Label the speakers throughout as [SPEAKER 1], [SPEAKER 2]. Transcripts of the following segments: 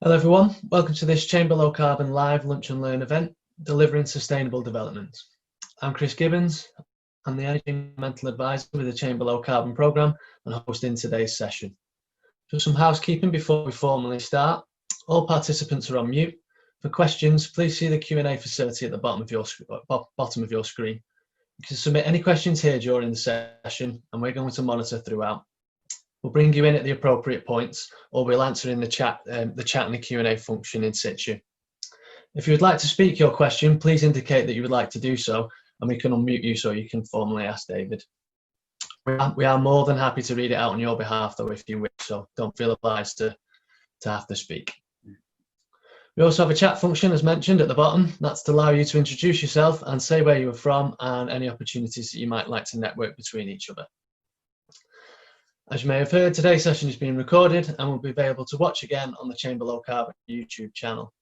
[SPEAKER 1] Hello everyone, welcome to this Chamber Low Carbon live lunch and learn event, delivering sustainable development. I'm Chris Gibbons, I'm the Energy Environmental Advisor with the Chamber Low Carbon programme and hosting today's session. Just some housekeeping before we formally start. All participants are on mute. For questions, please see the Q&A facility at the bottom of your screen. You can submit any questions here during the session and we're going to monitor throughout. We'll bring you in at the appropriate points, or we'll answer in the chat and the Q&A function in situ. If you would like to speak your question, please indicate that you would like to do so, and we can unmute you so you can formally ask David. We are more than happy to read it out on your behalf, though, if you wish, so don't feel obliged to have to speak. We also have a chat function, as mentioned, at the bottom. That's to allow you to introduce yourself and say where you are from and any opportunities that you might like to network between each other. As you may have heard, today's session is being recorded and will be available to watch again on the Chamber Low Carbon YouTube channel.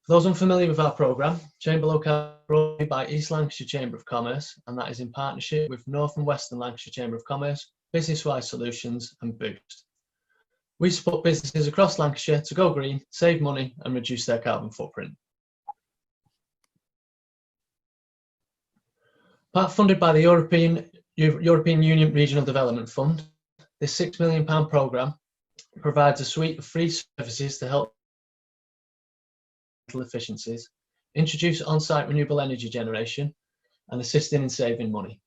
[SPEAKER 1] For those unfamiliar with our programme, Chamber Low Carbon is brought by East Lancashire Chamber of Commerce, and that is in partnership with North and Western Lancashire Chamber of Commerce, Business-Wise Solutions and Boost. We support businesses across Lancashire to go green, save money and reduce their carbon footprint. Part funded by the European Union Regional Development Fund, this £6 million programme provides a suite of free services to help efficiencies, introduce on-site renewable energy generation, and assisting in saving money.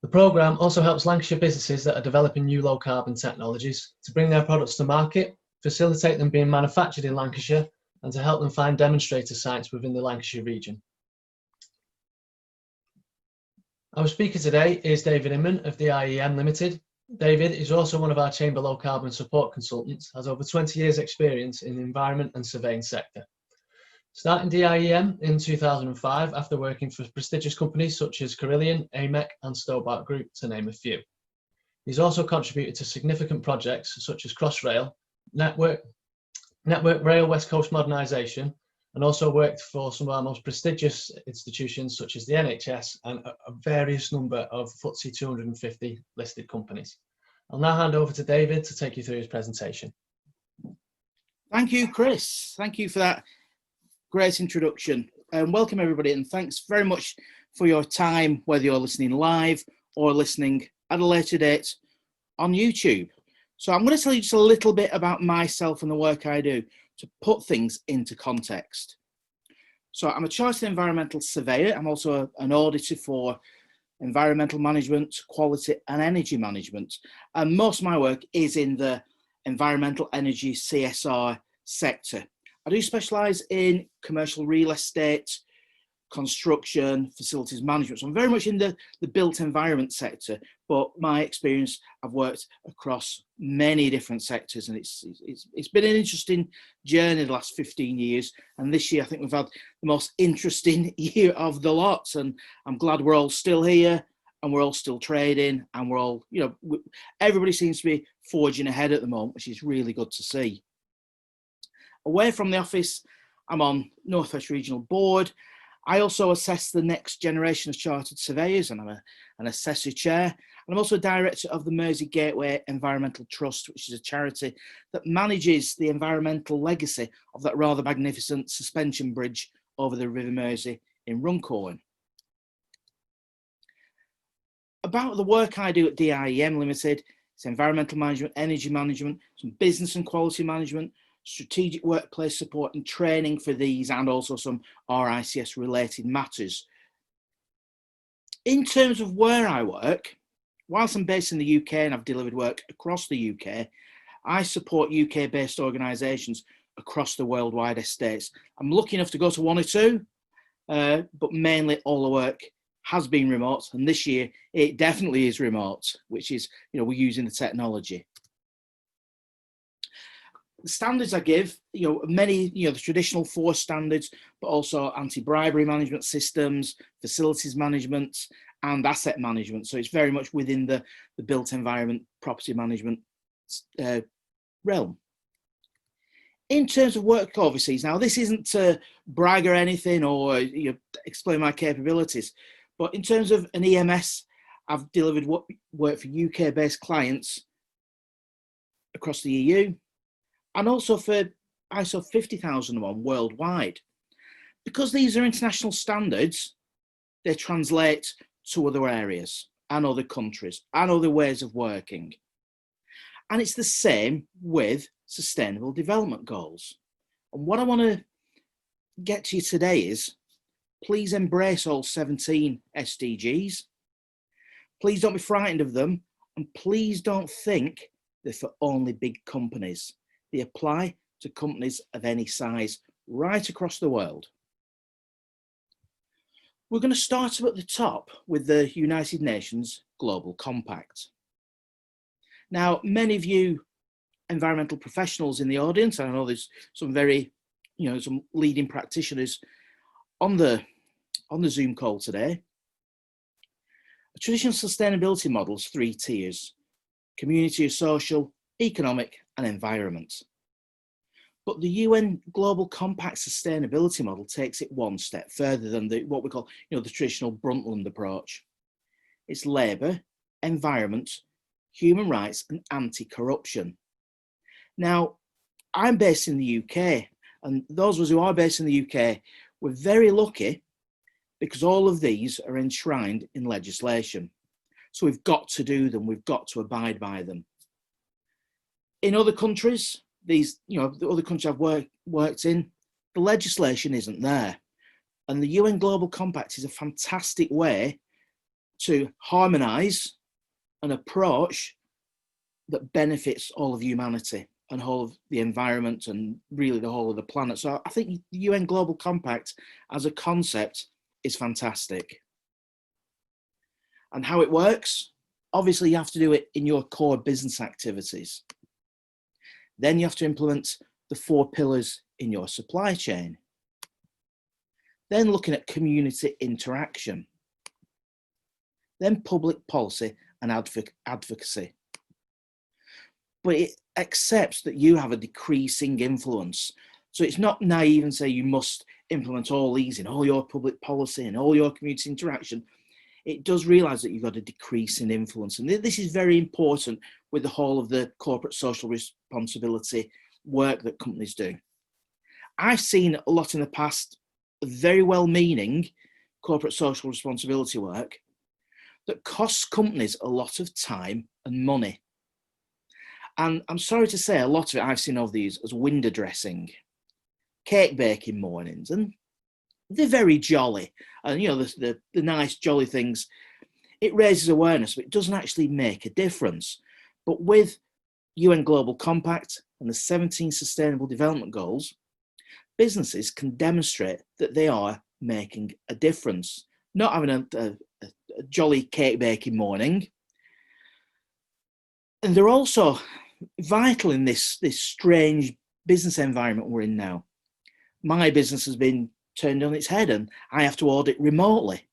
[SPEAKER 1] The programme also helps Lancashire businesses that are developing new low-carbon technologies to bring their products to market, facilitate them being manufactured in Lancashire, and to help them find demonstrator sites within the Lancashire region. Our speaker today is David Inman of DIEM Ltd. David is also one of our Chamber Low Carbon support consultants, has over 20 years experience in the environment and surveying sector. Starting DIEM in 2005 after working for prestigious companies such as Carillion, AMEC and Stobart Group, to name a few. He's also contributed to significant projects such as Crossrail, Network Rail West Coast Modernisation, and also worked for some of our most prestigious institutions such as the NHS and a various number of FTSE 250 listed companies. I'll now hand over to David to take you through his presentation.
[SPEAKER 2] Thank you, Chris. Thank you for that great introduction. Welcome everybody, and thanks very much for your time, whether you're listening live or listening at a later date on YouTube. So I'm going to tell you just a little bit about myself and the work I do to put things into context. So I'm a Chartered Environmental Surveyor. I'm also an auditor for environmental management, quality and energy management. And most of my work is in the environmental energy CSR sector. I do specialise in commercial real estate, construction, facilities management. So I'm very much in the built environment sector, but my experience, I've worked across many different sectors, and it's been an interesting journey the last 15 years. And this year, I think we've had the most interesting year of the lot, and I'm glad we're all still here and we're all still trading, and we're all, everybody seems to be forging ahead at the moment, which is really good to see. Away from the office, I'm on North West Regional Board. I also assess the next generation of chartered surveyors, and I'm an assessor chair. And I'm also a director of the Mersey Gateway Environmental Trust, which is a charity that manages the environmental legacy of that rather magnificent suspension bridge over the River Mersey in Runcorn. About the work I do at DIEM Ltd, it's environmental management, energy management, some business and quality management, strategic workplace support and training for these, and also some RICS related matters. In terms of where I work, whilst I'm based in the UK and I've delivered work across the UK, I support UK based organisations across the worldwide estates. I'm lucky enough to go to one or two, but mainly all the work has been remote, and this year it definitely is remote, which is, we're using the technology. The standards I give, many, the traditional 4 standards, but also anti-bribery management systems, facilities management, and asset management. So it's very much within the built environment, property management realm. In terms of work overseas, now this isn't to brag or anything or explain my capabilities, but in terms of an EMS, I've delivered work for UK-based clients across the EU. and also for ISO 50001 worldwide. Because these are international standards, they translate to other areas and other countries and other ways of working. And it's the same with Sustainable Development Goals. And what I want to get to you today is, please embrace all 17 SDGs. Please don't be frightened of them, and please don't think they're for only big companies. They apply to companies of any size right across the world. We're going to start up at the top with the United Nations Global Compact. Now, many of you environmental professionals in the audience, and I know there's some very, some leading practitioners on the Zoom call today. A traditional sustainability model is 3 tiers: community, social, economic, and environment. But the UN Global Compact sustainability model takes it one step further than what we call, the traditional Brundtland approach. It's labour, environment, human rights, and anti-corruption. Now, I'm based in the UK, and those of us who are based in the UK, we're very lucky because all of these are enshrined in legislation. So we've got to do them, we've got to abide by them. In other countries, the other countries I've worked in, the legislation isn't there. And the UN Global Compact is a fantastic way to harmonise an approach that benefits all of humanity and whole of the environment and really the whole of the planet. So I think the UN Global Compact as a concept is fantastic. And how it works, obviously you have to do it in your core business activities. Then you have to implement the 4 pillars in your supply chain. Then looking at community interaction. Then public policy and advocacy. But it accepts that you have a decreasing influence. So it's not naive and say you must implement all these in all your public policy and all your community interaction. It does realise that you've got a decrease in influence. And this is very important with the whole of the corporate social responsibility work that companies do. I've seen a lot in the past very well-meaning corporate social responsibility work that costs companies a lot of time and money. And I'm sorry to say, a lot of it I've seen over these as window dressing, cake baking mornings, and they're very jolly. And the nice jolly things, it raises awareness, but it doesn't actually make a difference. But with UN Global Compact and the 17 Sustainable Development Goals, businesses can demonstrate that they are making a difference. Not having a jolly cake baking morning. And they're also vital in this strange business environment we're in now. My business has been turned on its head and I have to audit remotely.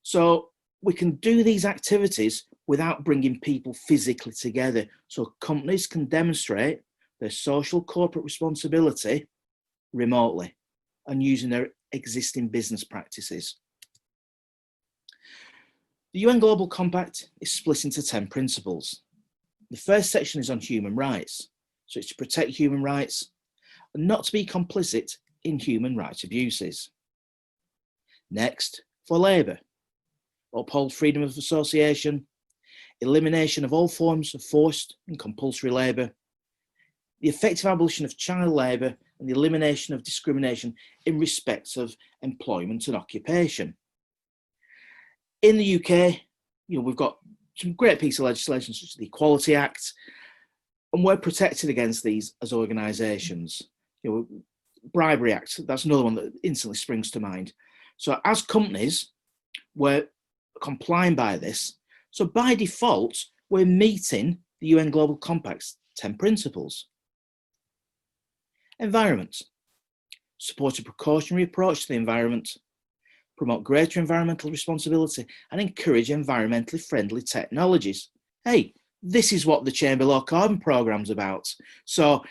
[SPEAKER 2] So we can do these activities without bringing people physically together. So companies can demonstrate their social corporate responsibility remotely and using their existing business practices. The UN Global Compact is split into 10 principles. The first section is on human rights. So it's to protect human rights and not to be complicit in human rights abuses. Next, for labour, uphold freedom of association, elimination of all forms of forced and compulsory labour, the effective abolition of child labour and the elimination of discrimination in respect of employment and occupation. In the UK, we've got some great pieces of legislation such as the Equality Act, and we're protected against these as organisations. Bribery Act, that's another one that instantly springs to mind. So as companies, we're complying by this. So by default, we're meeting the UN Global Compact's 10 principles. Environment. Support a precautionary approach to the environment. Promote greater environmental responsibility and encourage environmentally friendly technologies. Hey, this is what the Chamber Low Carbon Programme's about. So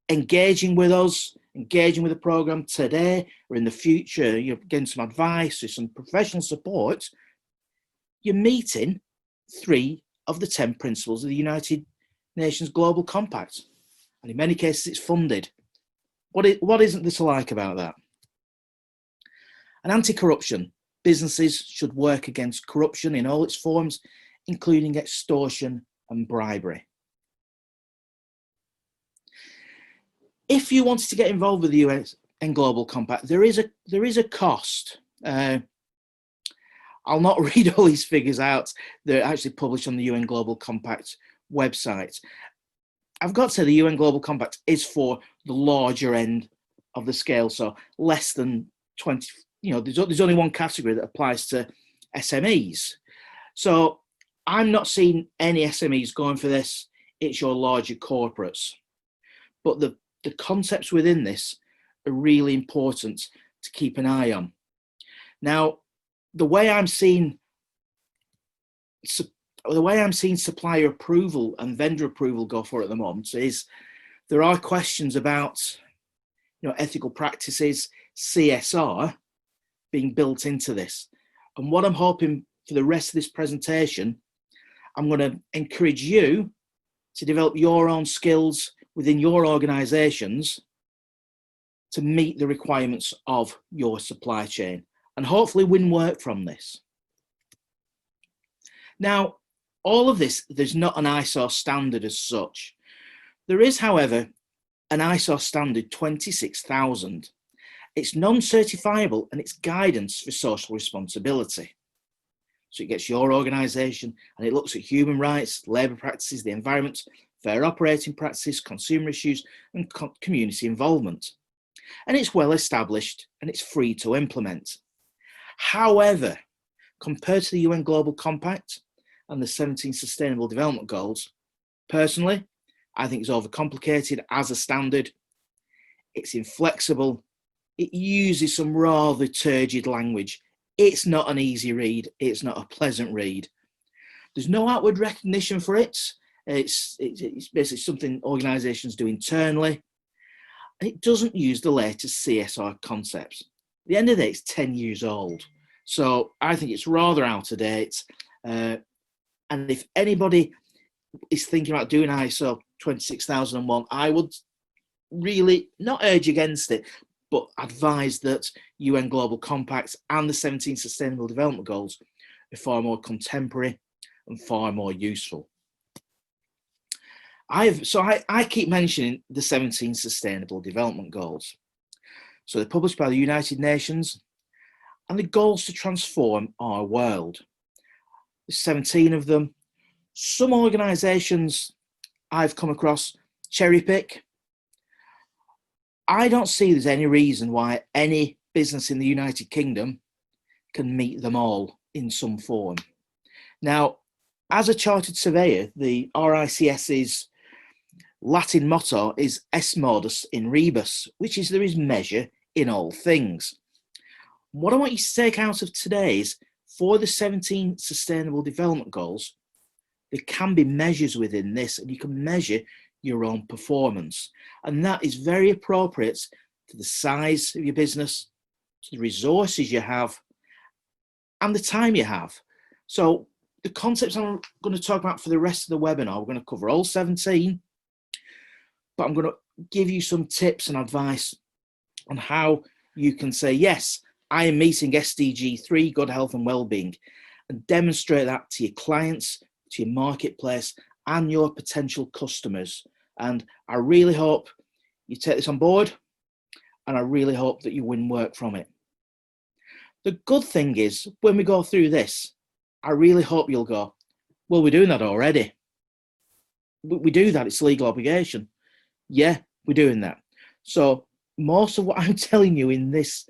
[SPEAKER 2] engaging with us, engaging with the programme today or in the future, you're getting some advice or some professional support, you're meeting 3 of the 10 principles of the United Nations Global Compact. and in many cases it's funded. What isn't there to like about that? And anti-corruption. Businesses should work against corruption in all its forms, including extortion and bribery. If you wanted to get involved with the UN Global Compact, there is a cost. I'll not read all these figures out. They're actually published on the UN Global Compact website. I've got to say the UN Global Compact is for the larger end of the scale, so less than 20, there's only one category that applies to SMEs. So I'm not seeing any SMEs going for this. It's your larger corporates. But the concepts within this are really important to keep an eye on. Now, the way I'm seeing supplier approval and vendor approval go for at the moment is there are questions about ethical practices, CSR, being built into this. And what I'm hoping for the rest of this presentation, I'm going to encourage you to develop your own skills within your organizations to meet the requirements of your supply chain and hopefully win work from this. Now, all of this, there's not an ISO standard as such. There is, however, an ISO standard 26000. It's non-certifiable and it's guidance for social responsibility. So it gets your organization and it looks at human rights, labor practices, the environment, fair operating practices, consumer issues, and community involvement. And it's well established and it's free to implement. However, compared to the UN Global Compact and the 17 Sustainable Development Goals, personally, I think it's overcomplicated as a standard. It's inflexible. It uses some rather turgid language. It's not an easy read. It's not a pleasant read. There's no outward recognition for it. It's basically something organizations do internally. And it doesn't use the latest CSR concepts. At the end of the day, it's 10 years old. So I think it's rather out of date. And if anybody is thinking about doing ISO 26001, I would really not urge against it, but advise that UN Global Compact and the 17 Sustainable Development Goals are far more contemporary and far more useful. I keep mentioning the 17 Sustainable Development Goals. So they're published by the United Nations and the goals to transform our world. There's 17 of them. Some organizations I've come across cherry pick. I don't see there's any reason why any business in the United Kingdom can meet them all in some form. Now, as a chartered surveyor, the RICS's Latin motto is est modus in rebus, which is there is measure in all things. What I want you to take out of today is for the 17 Sustainable Development Goals, there can be measures within this and you can measure your own performance. And that is very appropriate to the size of your business, to the resources you have, and the time you have. So the concepts I'm going to talk about for the rest of the webinar, we're going to cover all 17, but I'm going to give you some tips and advice on how you can say, yes, I am meeting SDG 3, good health and well-being, and demonstrate that to your clients, to your marketplace, and your potential customers. And I really hope you take this on board, and I really hope that you win work from it. The good thing is, when we go through this, I really hope you'll go, well, we're doing that already. We do that, it's a legal obligation. Yeah, we're doing that. So most of what I'm telling you in these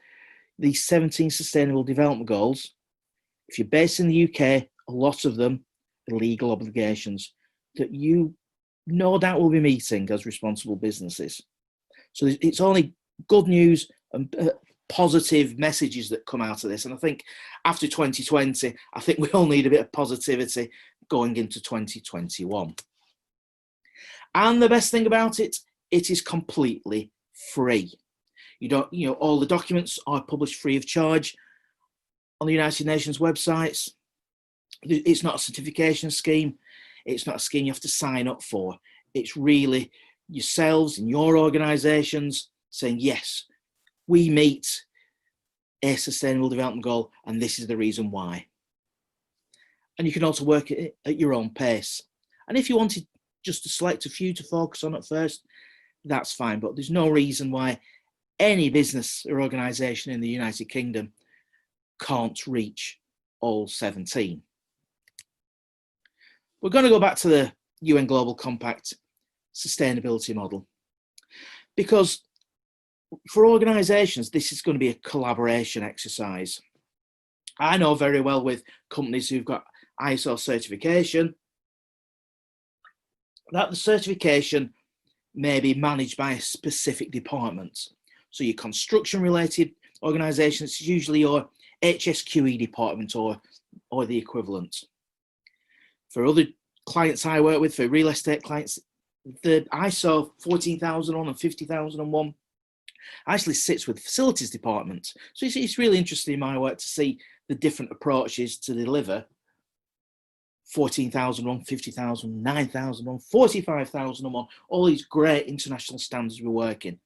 [SPEAKER 2] 17 Sustainable Development Goals, if you're based in the UK, a lot of them are legal obligations that you no doubt will be meeting as responsible businesses. So it's only good news and positive messages that come out of this. And I think after 2020, I think we all need a bit of positivity going into 2021. And the best thing about it, it is completely free. All the documents are published free of charge on the United Nations websites. It's not a certification scheme. It's not a scheme you have to sign up for. It's really yourselves in your organisations saying, yes, we meet a sustainable development goal and this is the reason why. And you can also work at your own pace. And if you wanted just to select a few to focus on at first, that's fine, but there's no reason why any business or organisation in the United Kingdom can't reach all 17. We're going to go back to the UN Global Compact sustainability model, because for organisations, this is going to be a collaboration exercise. I know very well with companies who've got ISO certification that the certification may be managed by a specific department. So your construction related organisations, it's usually your HSQE department or the equivalent. For other clients I work with, for real estate clients, the ISO 14001 and 50001 actually sits with facilities department. So it's really interesting in my work to see the different approaches to deliver 14,001, 50,000, 9,001, 45,001, all these great international standards we're working.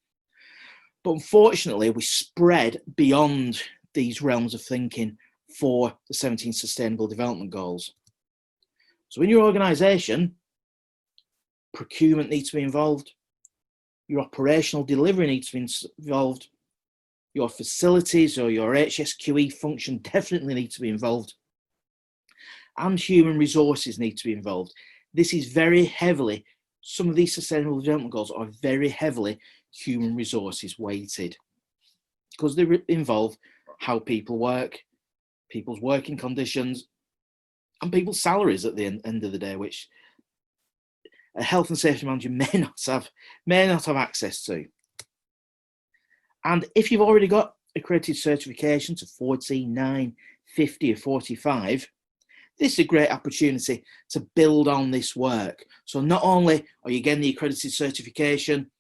[SPEAKER 2] But unfortunately, we spread beyond these realms of thinking for the 17 Sustainable Development Goals. So in your organisation, procurement needs to be involved, your operational delivery needs to be involved, your facilities or your HSQE function definitely needs to be involved, and human resources need to be involved. This is very heavily, some of these Sustainable Development Goals are very heavily human resources weighted because they involve how people work, people's working conditions, and people's salaries at the end of the day, which a health and safety manager may not have access to. And if you've already got accredited certification to 14, 9, 50 or 45, this is a great opportunity to build on this work. So not only are you getting the accredited certification,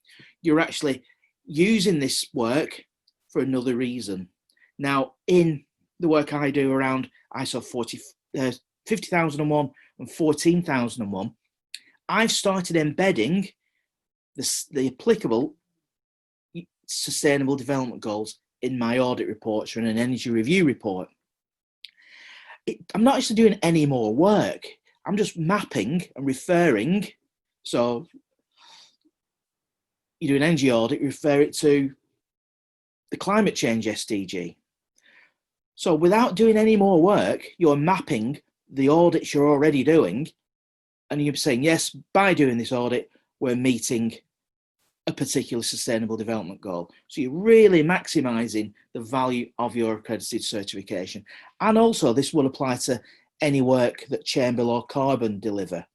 [SPEAKER 2] you're actually using this work for another reason. Now, in the work I do around ISO 50,001 and 14,001, I've started embedding the applicable sustainable development goals in my audit reports or in an energy review report. I'm not actually doing any more work. I'm just mapping and referring. So you do an energy audit, refer it to the climate change SDG. So without doing any more work, you're mapping the audits you're already doing, and you're saying, yes, by doing this audit, we're meeting a particular sustainable development goal. So you're really maximizing the value of your accredited certification. And also this will apply to any work that Chamber or Carbon deliver.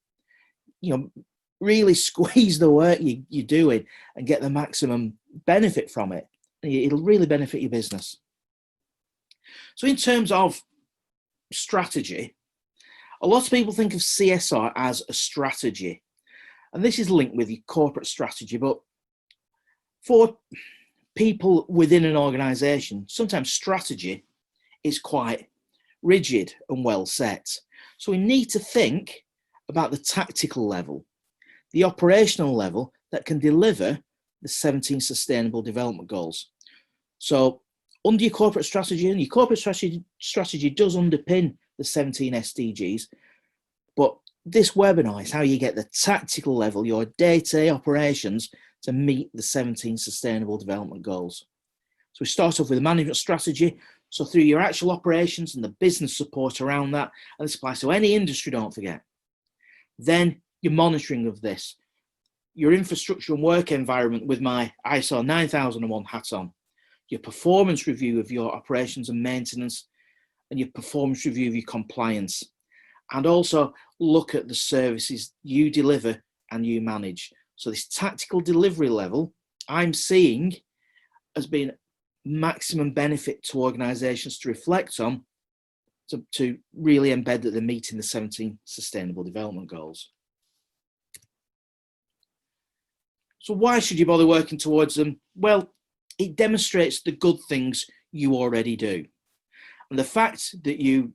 [SPEAKER 2] You know, really squeeze the work you're doing and get the maximum benefit from it. It'll really benefit your business. So in terms of strategy, a lot of people think of CSR as a strategy, and this is linked with your corporate strategy, but for people within an organisation, sometimes strategy is quite rigid and well set. So we need to think about the tactical level, the operational level that can deliver the 17 Sustainable Development Goals. So under your corporate strategy, and your corporate strategy does underpin the 17 SDGs, but this webinar is how you get the tactical level, your day-to-day operations, to meet the 17 Sustainable Development Goals. So we start off with a management strategy. So through your actual operations and the business support around that, and this applies to any industry, don't forget. Then your monitoring of this, your infrastructure and work environment with my ISO 9001 hat on, your performance review of your operations and maintenance, and your performance review of your compliance. And also look at the services you deliver and you manage. So this tactical delivery level, I'm seeing as being maximum benefit to organisations to reflect on, to really embed that they're meeting the 17 Sustainable Development Goals. So why should you bother working towards them? Well, it demonstrates the good things you already do. And the fact that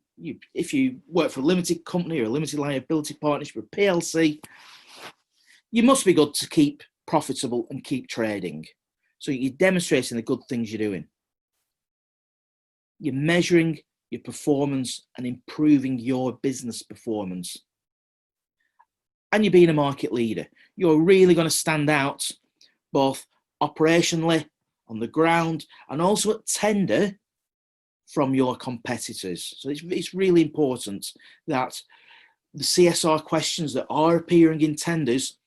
[SPEAKER 2] if you work for a limited company or a limited liability partnership or a PLC, you must be good to keep profitable and keep trading. So you're demonstrating the good things you're doing. You're measuring your performance and improving your business performance. And you're being a market leader. You're really going to stand out both operationally, on the ground, and also at tender from your competitors. So it's really important that the CSR questions that are appearing in tenders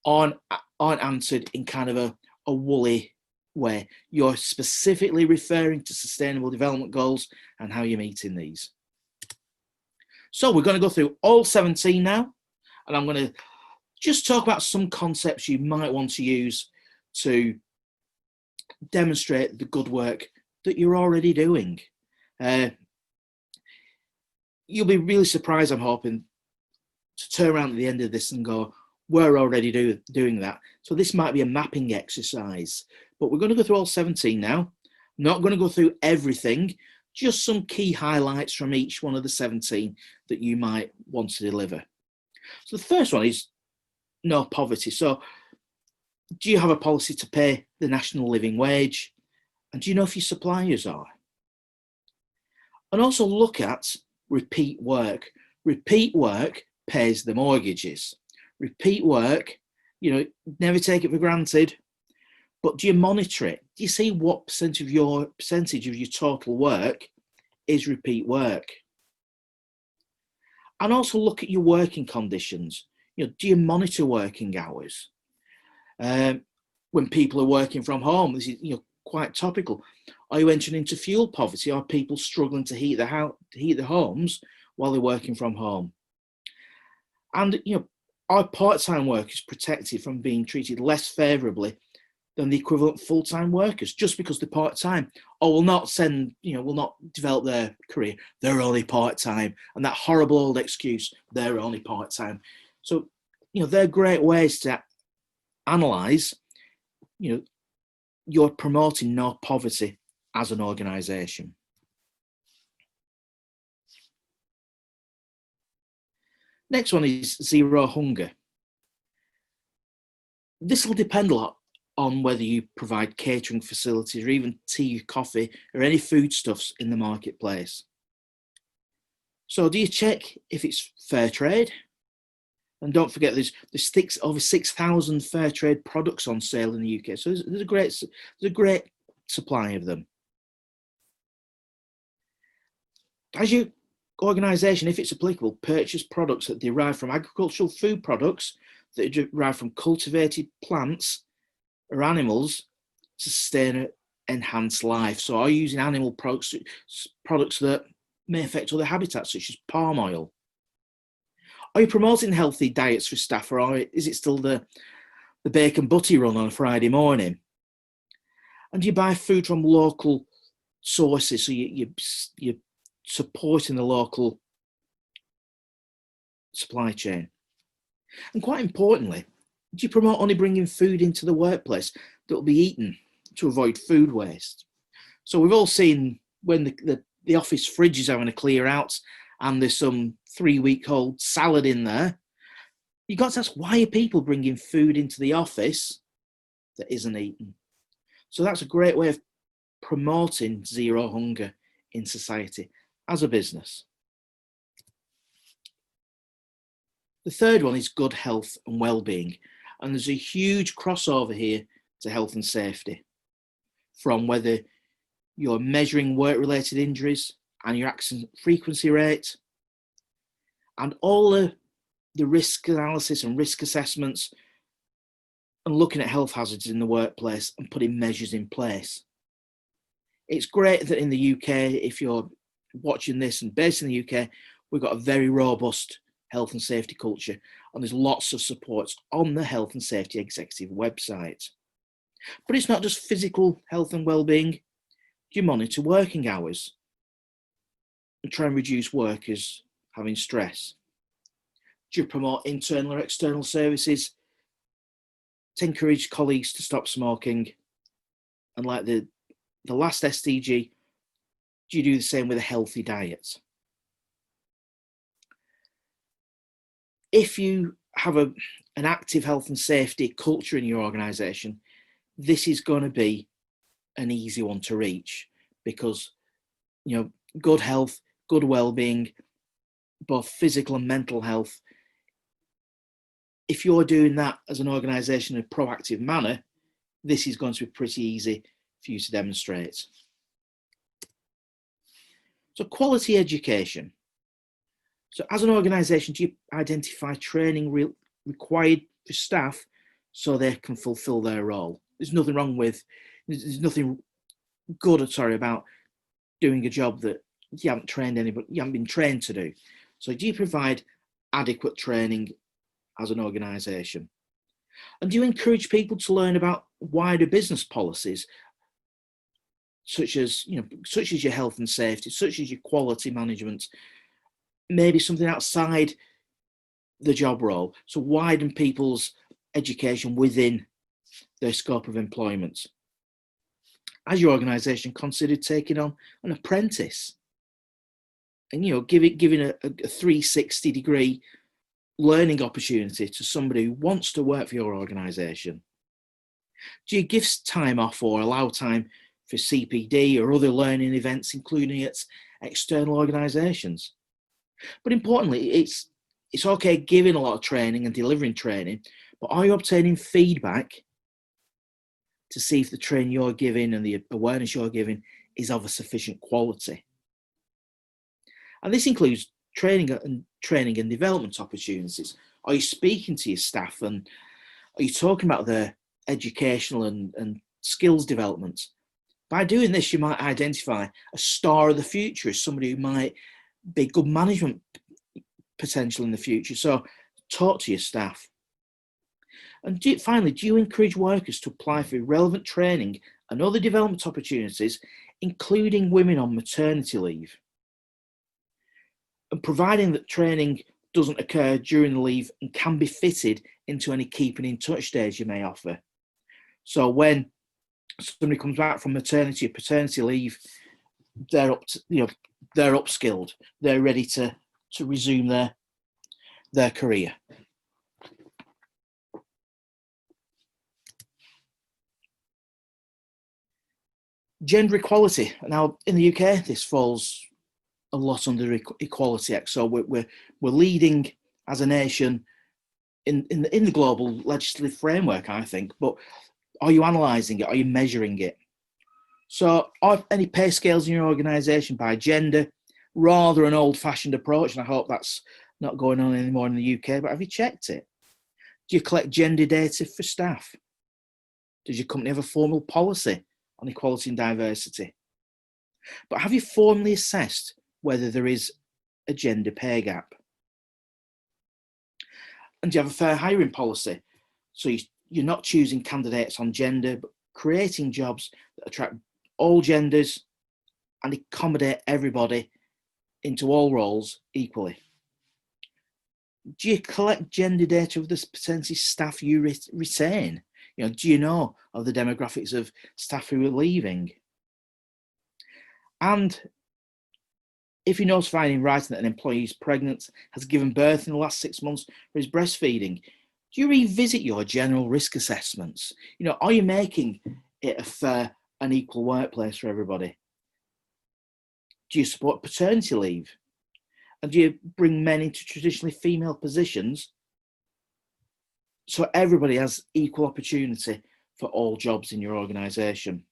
[SPEAKER 2] aren't answered in kind of a woolly way. You're specifically referring to sustainable development goals and how you're meeting these. So we're going to go through all 17 now, and I'm going to just talk about some concepts you might want to use to demonstrate the good work that you're already doing. You'll be really surprised, I'm hoping, to turn around at the end of this and go, we're already doing that. So this might be a mapping exercise, but we're going to go through all 17 now. I'm not going to go through everything, just some key highlights from each one of the 17 that you might want to deliver. So the first one is no poverty. So do you have a policy to pay the national living wage? And do you know if your suppliers are? And also look at repeat work. Repeat work pays the mortgages. Repeat work, never take it for granted, but do you monitor it? Do you see what percentage of your total work is repeat work? And also look at your working conditions. Do you monitor working hours? When people are working from home, this is quite topical. Are you entering into fuel poverty? Are people struggling to heat their homes while they're working from home? And are part-time workers protected from being treated less favourably than the equivalent full-time workers just because they're part-time? Or will not develop their career, they're only part-time, and that horrible old excuse, they're only part-time. So they're great ways to analyse you're promoting no poverty as an organisation. Next one is zero hunger. This will depend a lot on whether you provide catering facilities or even tea, coffee, or any foodstuffs in the marketplace. So do you check if it's fair trade? And don't forget, there's over 6,000 fair trade products on sale in the UK. So there's a great supply of them. As your organisation, if it's applicable, purchase products that derive from agricultural food products that derive from cultivated plants or animals to sustain and enhance life. So are you using animal products that may affect other habitats, such as palm oil? Are you promoting healthy diets for staff, or is it still the bacon butty run on a Friday morning? And do you buy food from local sources, so you're supporting the local supply chain? And quite importantly, do you promote only bringing food into the workplace that will be eaten to avoid food waste? So we've all seen when the office fridge is having a clear out and there's some 3-week-old salad in there, you've got to ask, why are people bringing food into the office that isn't eaten? So that's a great way of promoting zero hunger in society as a business. The third one is good health and well-being. And there's a huge crossover here to health and safety, from whether you're measuring work-related injuries and your accident frequency rate, and all the risk analysis and risk assessments, and looking at health hazards in the workplace and putting measures in place. It's great that in the UK, if you're watching this and based in the UK, we've got a very robust health and safety culture, and there's lots of supports on the Health and Safety Executive website. But it's not just physical health and well-being. You monitor working hours and try and reduce workers having stress. Do you promote internal or external services to encourage colleagues to stop smoking? And like the last SDG, do you do the same with a healthy diet? If you have an active health and safety culture in your organisation, this is going to be an easy one to reach, because good health, good well-being, both physical and mental health, if you're doing that as an organisation in a proactive manner, this is going to be pretty easy for you to demonstrate. So quality education. So as an organisation, do you identify training required for staff so they can fulfil their role? There's nothing good about doing a job that you haven't been trained to do. So do you provide adequate training as an organisation? And do you encourage people to learn about wider business policies, such as your health and safety, such as your quality management, maybe something outside the job role, so widen people's education within their scope of employment? Has your organisation considered taking on an apprentice and giving a 360-degree learning opportunity to somebody who wants to work for your organisation? Do you give time off or allow time for CPD or other learning events, including at external organisations? But importantly, it's okay giving a lot of training and delivering training, but are you obtaining feedback to see if the training you're giving and the awareness you're giving is of a sufficient quality? And this includes training and development opportunities. Are you speaking to your staff, and are you talking about their educational and skills development? By doing this, you might identify a star of the future as somebody who might be good management potential in the future. So talk to your staff. And finally, do you encourage workers to apply for relevant training and other development opportunities, including women on maternity leave? And providing that training doesn't occur during the leave and can be fitted into any keeping in touch days you may offer. So when somebody comes back from maternity or paternity leave, they're upskilled, they're ready to resume their career. Gender equality. Now, in the UK, this falls a lot under Equality Act. So we're leading as a nation in the global legislative framework, I think. But are you analysing it? Are you measuring it? So are any pay scales in your organisation by gender? Rather an old-fashioned approach, and I hope that's not going on anymore in the UK, but have you checked it? Do you collect gender data for staff? Does your company have a formal policy on equality and diversity? But have you formally assessed whether there is a gender pay gap? And do you have a fair hiring policy? So you're not choosing candidates on gender, but creating jobs that attract all genders and accommodate everybody into all roles equally. Do you collect gender data of the potential staff you retain? Do you know of the demographics of staff who are leaving? And if you're notifying in writing that an employee is pregnant, has given birth in the last 6 months, or is breastfeeding, do you revisit your general risk assessments? Are you making it a fair and equal workplace for everybody? Do you support paternity leave? And do you bring men into traditionally female positions so everybody has equal opportunity for all jobs in your organisation?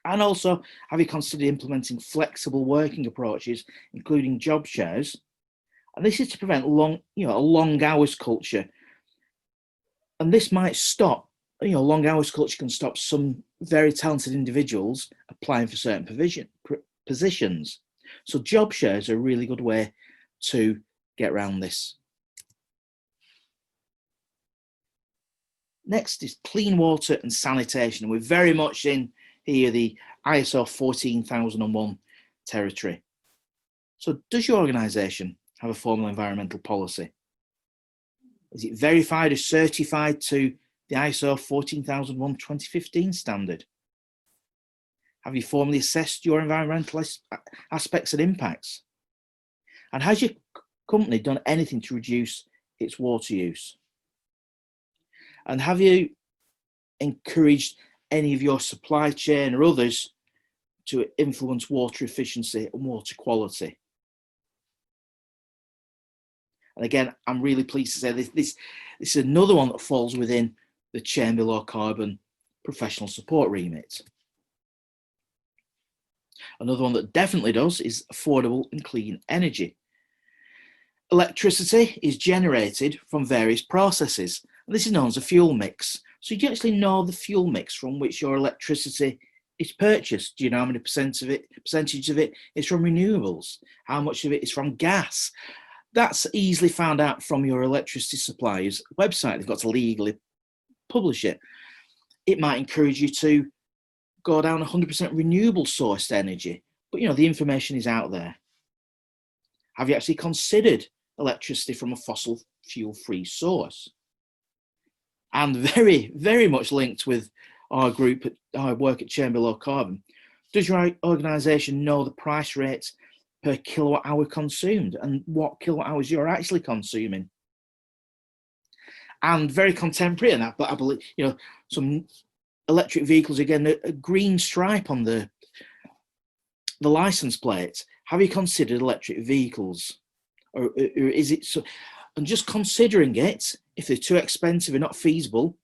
[SPEAKER 2] And also, have you considered implementing flexible working approaches, including job shares? And this is to prevent a long hours culture. And this might stop, long hours culture can stop some very talented individuals applying for certain positions. So job shares are a really good way to get around this. Next is clean water and sanitation. We're very much in here the ISO 14001 territory. So does your organisation have a formal environmental policy? Is it verified or certified to the ISO 14001 2015 standard? Have you formally assessed your environmental aspects and impacts? And has your company done anything to reduce its water use? And have you encouraged any of your supply chain or others to influence water efficiency and water quality? And again, I'm really pleased to say this is another one that falls within the Chamber Low Carbon professional support remit. Another one that definitely does is affordable and clean energy. Electricity is generated from various processes, and this is known as a fuel mix. So you actually know the fuel mix from which your electricity is purchased. Do you know how many percentage of it is from renewables? How much of it is from gas? That's easily found out from your electricity supplier's website. They've got to legally publish it. It might encourage you to go down 100% renewable sourced energy, but you know, the information is out there. Have you actually considered electricity from a fossil fuel free source? And very, very much linked with our group, our work at Chamber Low Carbon, does your organisation know the price rates per kilowatt hour consumed and what kilowatt hours you're actually consuming? And very contemporary in that, but I believe, you know, some electric vehicles, again, a green stripe on the license plate. Have you considered electric vehicles? Or is it so? And just considering it, if they're too expensive and not feasible,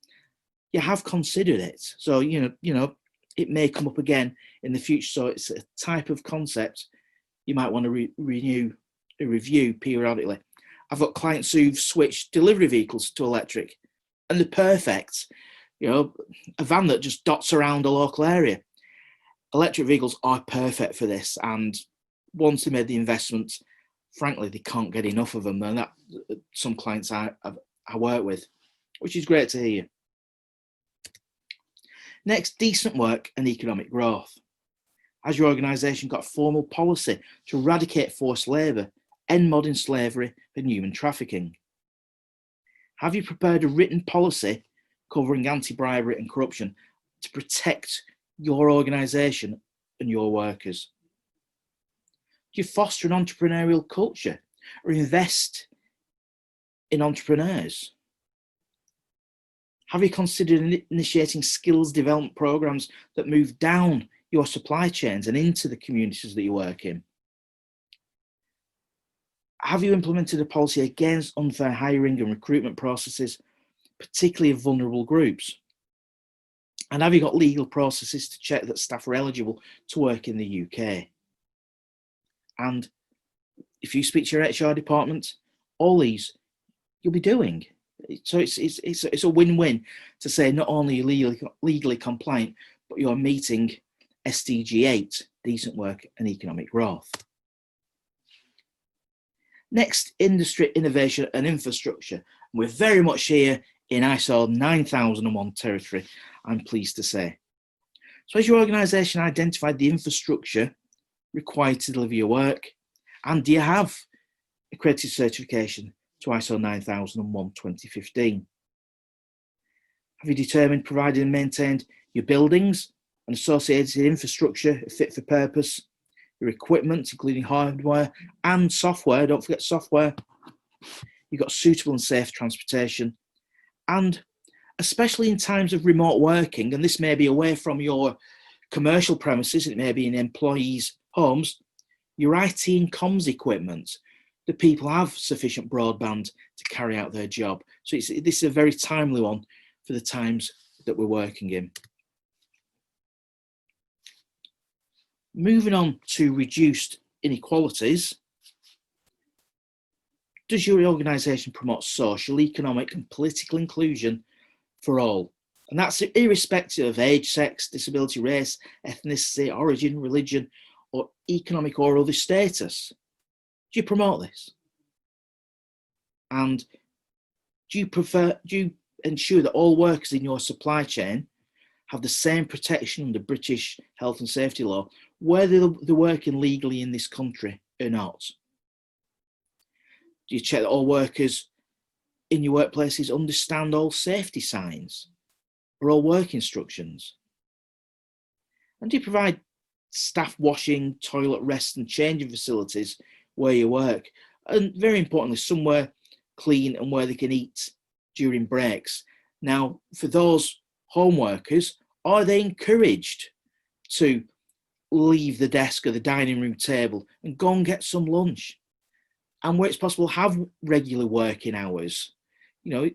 [SPEAKER 2] you have considered it. So, you know, it may come up again in the future. So it's a type of concept you might want to review periodically. I've got clients who've switched delivery vehicles to electric, and they're perfect. You know, a van that just dots around a local area. Electric vehicles are perfect for this, and once they made the investment, frankly, they can't get enough of them. And that some clients I work with, which is great to hear. Next, decent work and economic growth. Has your organisation got a formal policy to eradicate forced labour, end modern slavery and human trafficking? Have you prepared a written policy covering anti-bribery and corruption to protect your organisation and your workers? Do you foster an entrepreneurial culture or invest in entrepreneurs? Have you considered initiating skills development programs that move down your supply chains and into the communities that you work in? Have you implemented a policy against unfair hiring and recruitment processes, particularly of vulnerable groups? And have you got legal processes to check that staff are eligible to work in the UK? And if you speak to your HR department, all these you'll be doing. So it's a win-win to say not only are you legally compliant, but you're meeting SDG 8, decent work and economic growth. Next, industry, innovation and infrastructure. We're very much here in ISO 9001 territory, I'm pleased to say. So has your organisation identified the infrastructure required to deliver your work? And do you have accredited certification to ISO 9001 2015? Have you determined, provided and maintained your buildings and associated infrastructure fit for purpose, your equipment, including hardware and software? Don't forget software. You've got suitable and safe transportation. And especially in times of remote working, and this may be away from your commercial premises, it may be in employees' homes, your IT and comms equipment, the people have sufficient broadband to carry out their job. So this is a very timely one for the times that we're working in. Moving on to reduced inequalities. Does your organisation promote social, economic and political inclusion for all? And that's irrespective of age, sex, disability, race, ethnicity, origin, religion, or economic or other status. Do you promote this? And do you ensure that all workers in your supply chain have the same protection under British health and safety law, whether they're working legally in this country or not? Do you check that all workers in your workplaces understand all safety signs or all work instructions? And do you provide staff washing, toilet rest and changing facilities where you work? And very importantly, somewhere clean and where they can eat during breaks. Now, for those home workers, are they encouraged to leave the desk or the dining room table and go and get some lunch? And where it's possible, have regular working hours. You know,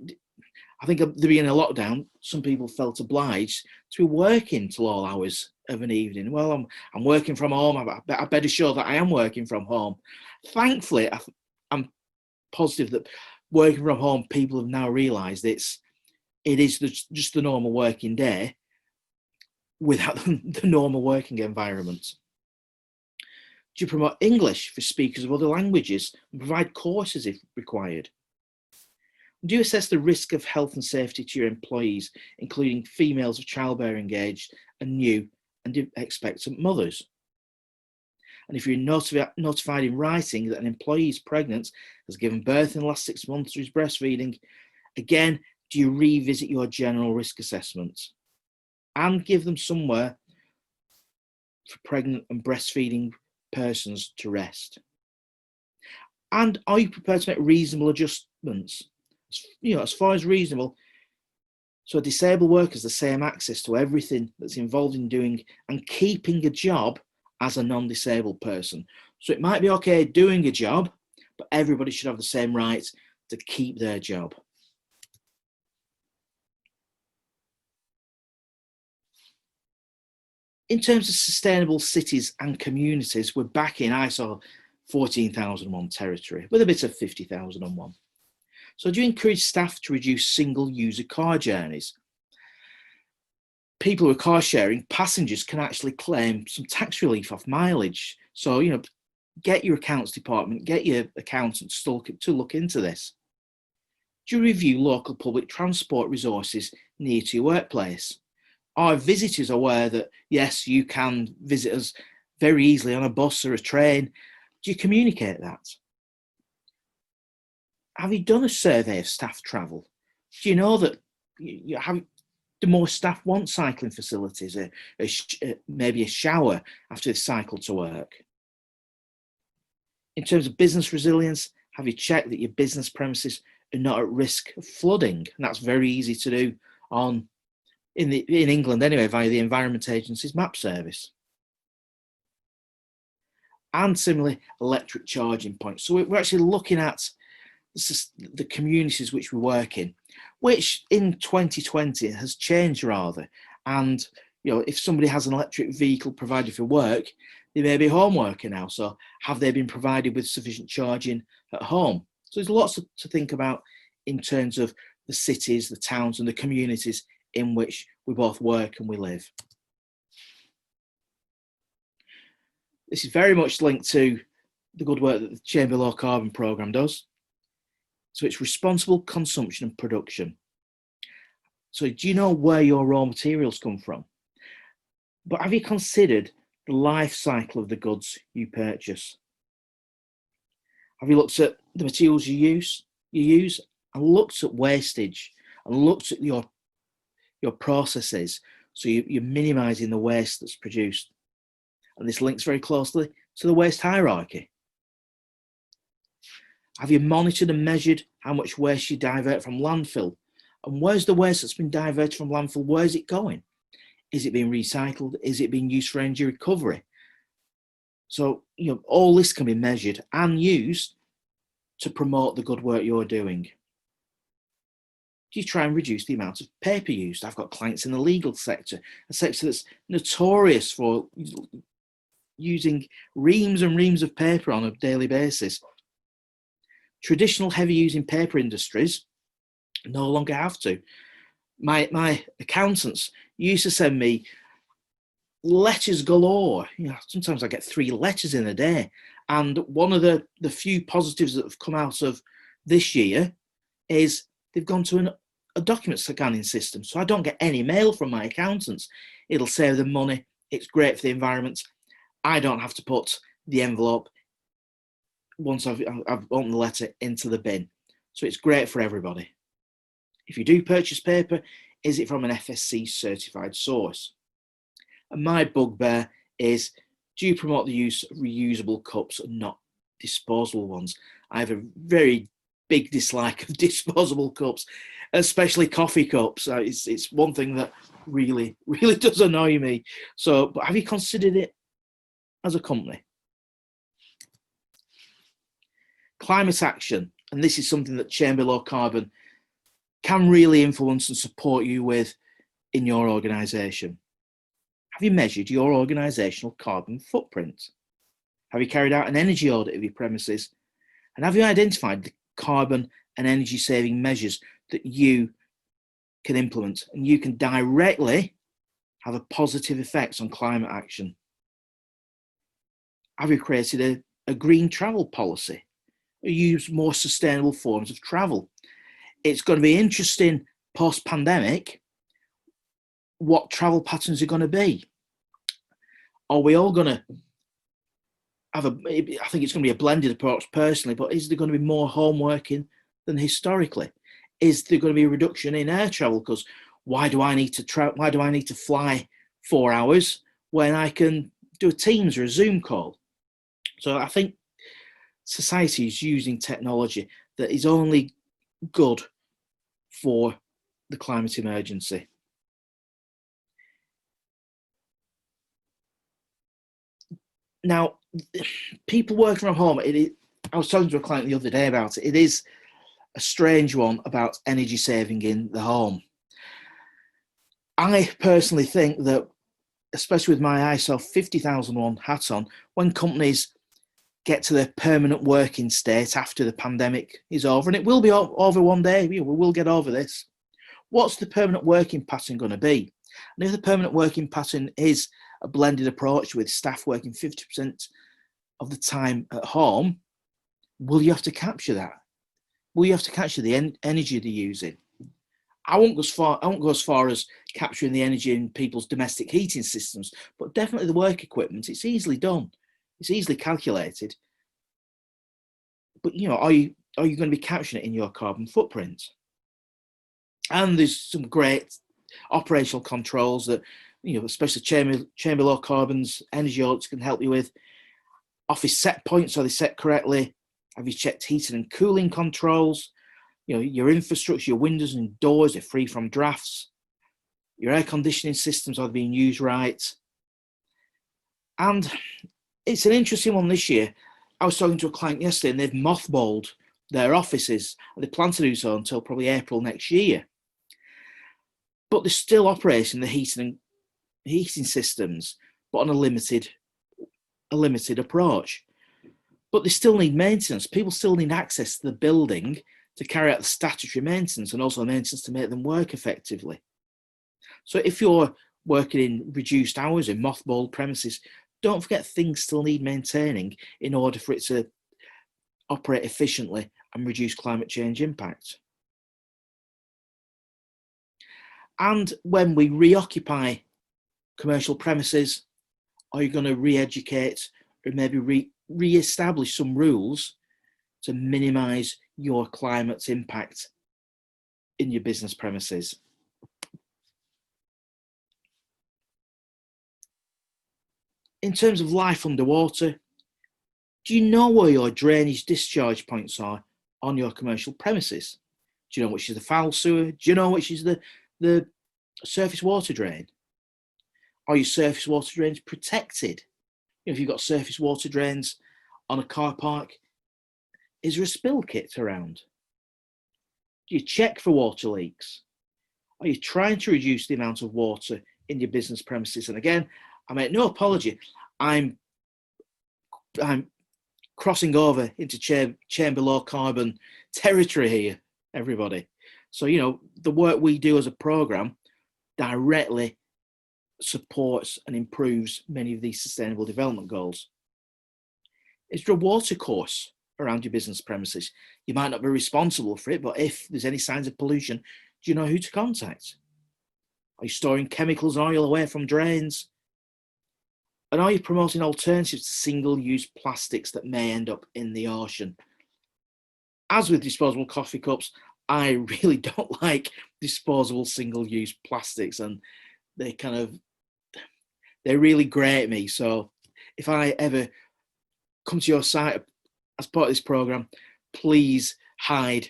[SPEAKER 2] I think there being a lockdown, some people felt obliged to be working till all hours of an evening. Well, I'm working from home. I better show that I am working from home. Thankfully, I'm positive that working from home, people have now realised it is just the normal working day without the normal working environment. Do you promote English for speakers of other languages and provide courses if required? Do you assess the risk of health and safety to your employees, including females of childbearing age and new and expectant mothers? And if you're notified in writing that an employee is pregnant, has given birth in the last 6 months or is breastfeeding, again, do you revisit your general risk assessment and give them somewhere for pregnant and breastfeeding persons to rest? And are you prepared to make reasonable adjustments? You know, as far as reasonable, so a disabled worker has the same access to everything that's involved in doing and keeping a job as a non-disabled person. So it might be okay doing a job, but everybody should have the same rights to keep their job. In terms of sustainable cities and communities, we're back in ISO 14001 territory with a bit of 50001. So do you encourage staff to reduce single-user car journeys? People with car sharing, passengers can actually claim some tax relief off mileage. So, you know, get your accounts department, get your accountants to look into this. Do you review local public transport resources near to your workplace? Are visitors aware that, yes, you can visit us very easily on a bus or a train? Do you communicate that? Have you done a survey of staff travel? Do you know that do more staff want cycling facilities, maybe a shower after they cycle to work? In terms of business resilience, have you checked that your business premises are not at risk of flooding? And that's very easy to do in England anyway, via the Environment Agency's map service. And similarly, electric charging points. So we're actually looking at the communities which we work in, which in 2020 has changed rather. And you know, if somebody has an electric vehicle provided for work, they may be home worker now. So have they been provided with sufficient charging at home? So there's lots to think about in terms of the cities, the towns and the communities in which we both work and we live. This is very much linked to the good work that the Chamber Low Carbon Programme does. So it's responsible consumption and production. So do you know where your raw materials come from? But have you considered the life cycle of the goods you purchase? Have you looked at the materials you use and looked at wastage and looked at your processes, so you're minimizing the waste that's produced? And this links very closely to the waste hierarchy. Have you monitored and measured how much waste you divert from landfill? And where's the waste that's been diverted from landfill? Where's it going? Is it being recycled? Is it being used for energy recovery? So, you know, all this can be measured and used to promote the good work you're doing. Do you try and reduce the amount of paper used? I've got clients in the legal sector, a sector that's notorious for using reams and reams of paper on a daily basis. Traditional heavy using paper industries no longer have to. My accountants used to send me letters galore. You know, sometimes I get 3 letters in a day. And one of the few positives that have come out of this year is they've gone to a document scanning system. So I don't get any mail from my accountants. It'll save them money. It's great for the environment. I don't have to put the envelope, once I've opened the letter, into the bin. So it's great for everybody. If you do purchase paper, is it from an FSC certified source? And my bugbear is, do you promote the use of reusable cups and not disposable ones? I have a very big dislike of disposable cups, especially coffee cups. It's one thing that really does annoy me. So, but have you considered it as a company? Climate action, and this is something that Chamber Low Carbon can really influence and support you with in your organisation. Have you measured your organisational carbon footprint? Have you carried out an energy audit of your premises? And have you identified the carbon and energy saving measures that you can implement and you can directly have a positive effect on climate action? Have you created a green travel policy or use more sustainable forms of travel? It's going to be interesting post-pandemic what travel patterns are going to be. Are we all going to have I think it's going to be a blended approach personally, but is there going to be more home working than historically? Is there going to be a reduction in air travel? Because why do I need to fly 4 hours when I can do a Teams or a Zoom call? So I think society is using technology that is only good for the climate emergency. Now, people working from home, I was talking to a client the other day about it. It is a strange one about energy saving in the home. I personally think that, especially with my ISO 50001 hat on, when companies get to their permanent working state after the pandemic is over, and it will be over one day, we will get over this, what's the permanent working pattern going to be? And if the permanent working pattern is a blended approach with staff working 50% of the time at home, will you have to capture that? Will you have to capture the energy they're using? I won't go as far as capturing the energy in people's domestic heating systems, but definitely the work equipment. It's easily done. It's easily calculated. But are you going to be capturing it in your carbon footprint? And there's some great operational controls that especially Chamber Low Carbon's energy audits can help you with. Office set points, are they set correctly? Have you checked heating and cooling controls? Your infrastructure, your windows and doors are free from drafts. Your air conditioning systems are being used right. And it's an interesting one this year. I was talking to a client yesterday and they've mothballed their offices. They plan to do so until probably April next year. But they're still operating the heating systems, but on a limited approach. But they still need maintenance. People still need access to the building to carry out the statutory maintenance and also maintenance to make them work effectively. So if you're working in reduced hours in mothballed premises, don't forget things still need maintaining in order for it to operate efficiently and reduce climate change impact. And when we reoccupy commercial premises, are you going to re-educate or maybe re-establish some rules to minimise your climate's impact in your business premises? In terms of life underwater, do you know where your drainage discharge points are on your commercial premises? Do you know which is the foul sewer? Do you know which is the surface water drain? Are your surface water drains protected? If you've got surface water drains on a car park, is there a spill kit around? Do you check for water leaks? Are you trying to reduce the amount of water in your business premises? And again, I make no apology. I'm crossing over into Chamber Low Carbon territory here, everybody. So, the work we do as a programme directly supports and improves many of these sustainable development goals. Is there a water course around your business premises? You might not be responsible for it, but if there's any signs of pollution, do you know who to contact? Are you storing chemicals and oil away from drains? And are you promoting alternatives to single-use plastics that may end up in the ocean? As with disposable coffee cups, I really don't like disposable single-use plastics, and they really grate me. So if I ever come to your site as part of this program, please hide.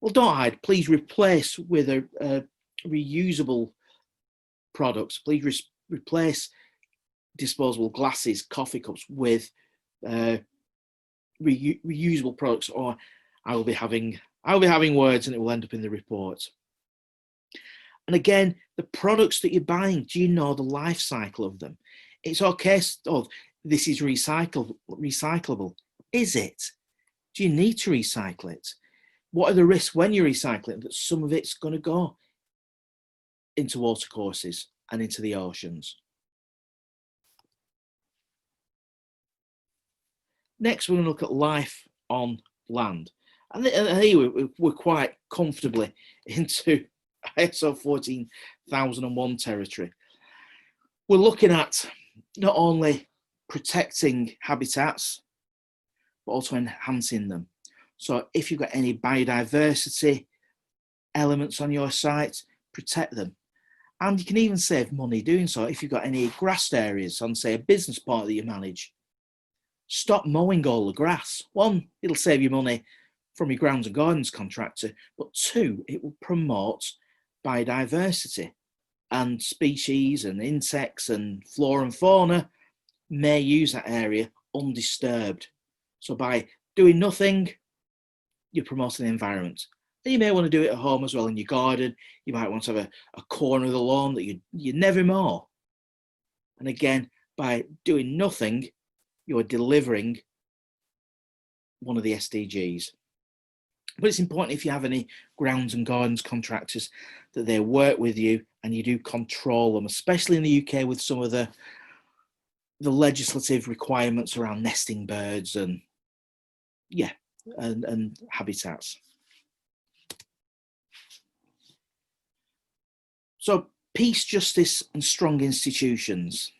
[SPEAKER 2] Well, don't hide. Please replace with a reusable products. Please replace disposable glasses, coffee cups with reusable products, or I will be having words and it will end up in the report. And again, the products that you're buying, do you know the life cycle of them? It's okay, oh, this is recyclable. Is it? Do you need to recycle it? What are the risks when you recycle it that some of it's going to go into watercourses and into the oceans? Next, we're going to look at life on land. And here we're quite comfortably into ISO 14001 territory. We're looking at not only protecting habitats, but also enhancing them. So if you've got any biodiversity elements on your site, protect them. And you can even save money doing so. If you've got any grassed areas on, say, a business park that you manage, stop mowing all the grass. One, it'll save you money from your grounds and gardens contractor, but two, it will promote biodiversity, and species and insects and flora and fauna may use that area undisturbed. So by doing nothing, you're promoting the environment. And you may want to do it at home as well in your garden. You might want to have a corner of the lawn that you never mow. And again, by doing nothing, you're delivering one of the SDGs. But it's important, if you have any grounds and gardens contractors, that they work with you and you do control them, especially in the UK with some of the legislative requirements around nesting birds and and habitats. So peace, justice and strong institutions.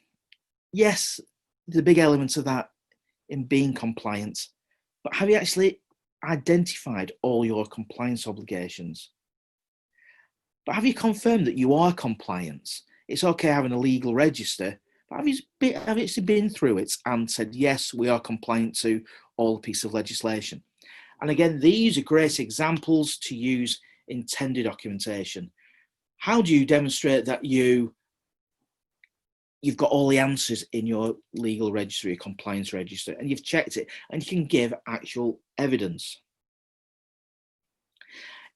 [SPEAKER 2] Yes, the big elements of that in being compliant, but have you actually identified all your compliance obligations? But have you confirmed that you are compliant? It's okay having a legal register, but have you actually been through it and said, yes, we are compliant to all the piece of legislation? And again, these are great examples to use in tender documentation. How do you demonstrate that you've got all the answers in your legal register, your compliance register, and you've checked it, and you can give actual evidence?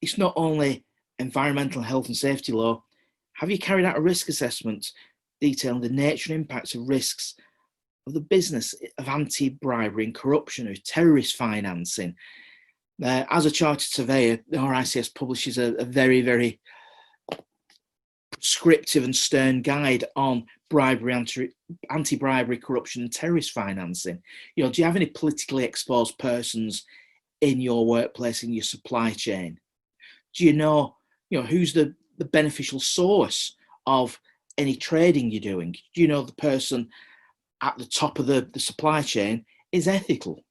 [SPEAKER 2] It's not only environmental health and safety law. Have you carried out a risk assessment detailing the nature and impacts of risks of the business of anti-bribery and corruption, or terrorist financing? As a chartered surveyor, the RICS publishes a very, very prescriptive and stern guide on bribery, anti-bribery, corruption and terrorist financing. Do you have any politically exposed persons in your workplace, in your supply chain? Do you know who's the beneficial source of any trading you're doing? Do you know the person at the top of the supply chain is ethical?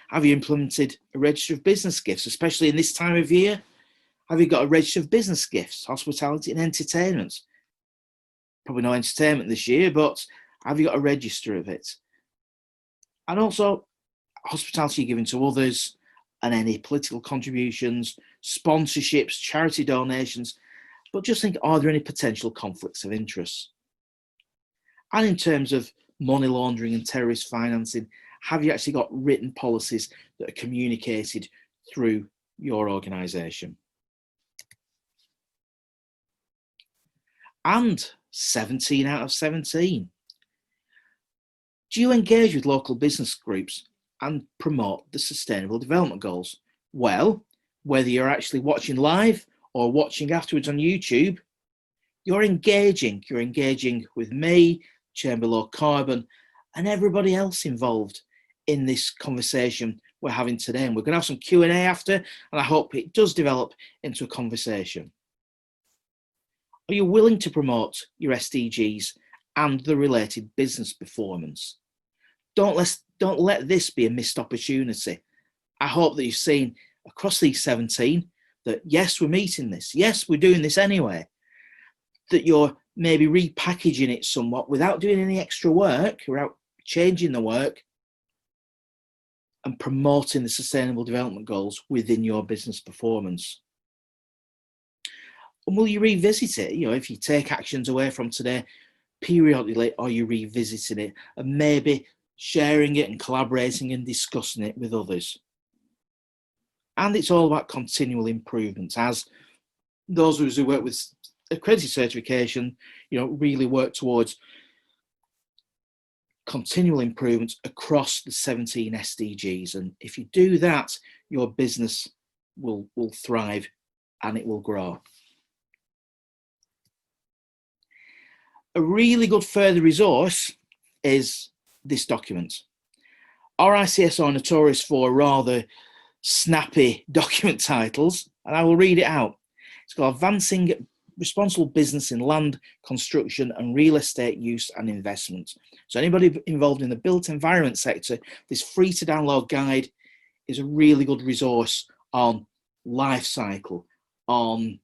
[SPEAKER 2] Have you implemented a register of business gifts, especially in this time of year? Have you got a register of business gifts, hospitality and entertainment? Probably no entertainment this year, but have you got a register of it? And also hospitality given to others, and any political contributions, sponsorships, charity donations. But just think, are there any potential conflicts of interest? And in terms of money laundering and terrorist financing, have you actually got written policies that are communicated through your organisation? And 17 out of 17. Do you engage with local business groups and promote the Sustainable Development Goals? Well, whether you're actually watching live or watching afterwards on YouTube, you're engaging. You're engaging with me, Chamber Low Carbon, and everybody else involved in this conversation we're having today. And we're going to have some Q&A after, and I hope it does develop into a conversation. Are you willing to promote your SDGs and the related business performance? Don't let this be a missed opportunity. I hope that you've seen across these 17 that yes, we're meeting this. Yes, we're doing this anyway. That you're maybe repackaging it somewhat without doing any extra work, without changing the work. and promoting the sustainable development goals within your business performance. And will you revisit it? You know, if you take actions away from today, periodically, are you revisiting it and maybe sharing it and collaborating and discussing it with others? And it's all about continual improvements, as those of us who work with accredited certification, you know, really work towards continual improvements across the 17 SDGs. And if you do that, your business will thrive and it will grow. A really good further resource is this document. RICS are notorious for rather snappy document titles, and I will read it out. It's called Advancing Responsible Business in Land, Construction and Real Estate Use and Investment. So anybody involved in the built environment sector, this free to download guide is a really good resource on life cycle, on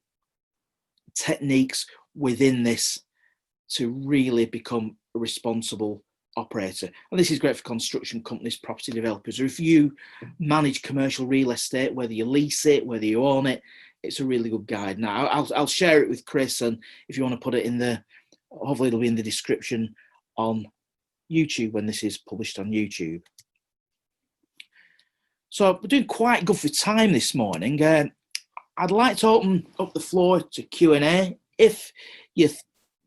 [SPEAKER 2] techniques within this to really become a responsible operator. And this is great for construction companies, property developers, or if you manage commercial real estate, whether you lease it, whether you own it, it's a really good guide. Now, I'll share it with Chris, and if you want to put it in the, hopefully it'll be in the description on YouTube when this is published on YouTube. So we're doing quite good for time this morning. I'd like to open up the floor to Q&A. If you're